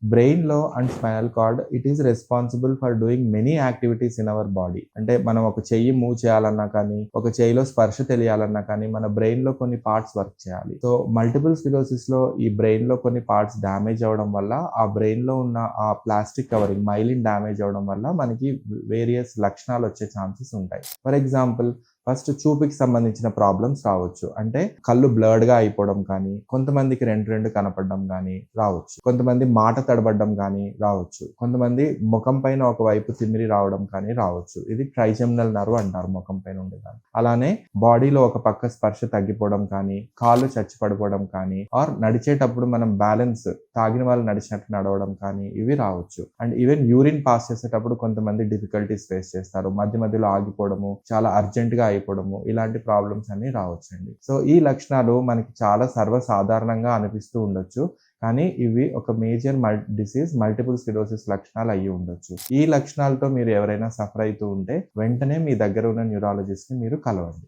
బ్రెయిన్‌లో and spinal cord it is responsible for doing many activities in our body. అంటే మనం ఒక చెయ్యి మూవ్ చేయాలన్నా కానీ, ఒక చెయ్యిలో స్పర్శ తెలియాలన్నా కానీ, మన బ్రెయిన్‌లో కొన్ని పార్ట్స్ వర్క్ చేయాలి. సో, మల్టిపుల్ స్క్లెరోసిస్‌లో ఈ బ్రెయిన్‌లో కొన్ని పార్ట్స్ డ్యామేజ్ అవ్వడం వల్ల, ఆ బ్రెయిన్‌లో ఉన్న ఆ ప్లాస్టిక్ కవరింగ్ మైలిన్ డ్యామేజ్ అవ్వడం వల్ల మనకి వేరియస్ లక్షణాలొచ్చే ఛాన్సెస్ ఉంటాయి. ఫర్ ఎగ్జాంపుల్ ఫస్ట్ చూపుకి సంబంధించిన ప్రాబ్లమ్స్ రావచ్చు. అంటే కళ్ళు బ్లర్డ్‌గా అయిపోవడం కానీ, కొంతమందికి 2 కనపడడం గానీ రావచ్చు. కొంతమంది మాట తడబడ్డం గానీ రావచ్చు. కొంతమంది ముఖం పైన ఒకవైపు తిమ్మిరి రావడం కానీ రావచ్చు. ఇది ట్రైజెమినల్ నర్వ్ అంటారు ముఖం పైన ఉండేదాన్ని. అలానే బాడీలో ఒక పక్క స్పర్శ తగ్గిపోవడం కానీ, కాళ్ళు చచ్చి పడిపోవడం కానీ, ఆర్ నడిచేటప్పుడు మనం బ్యాలెన్స్ తాగిన వాళ్ళు నడిచినట్టు నడవడం కానీ ఇవి రావచ్చు. అండ్ ఈవెన్ యూరిన్ పాస్ చేసేటప్పుడు కొంతమంది డిఫికల్టీస్ ఫేస్ చేస్తారు. మధ్యలో ఆగిపోవడము, చాలా అర్జెంట్‌గా అయిపోవడము, ఇలాంటి ప్రాబ్లమ్స్ అన్నీ రావచ్చండి. సో, ఈ లక్షణాలు మనకి చాలా సర్వసాధారణంగా అనిపిస్తూ ఉండొచ్చు. కానీ ఇవి ఒక మేజర్ డిసీజ్ మల్టిపుల్ స్క్లెరోసిస్ లక్షణాలు అయ్యి ఉండొచ్చు. ఈ లక్షణాలతో మీరు ఎవరైనా సఫర్ అయితూ ఉంటే వెంటనే మీ దగ్గర ఉన్న న్యూరాలజిస్ట్‌ని మీరు కలవండి.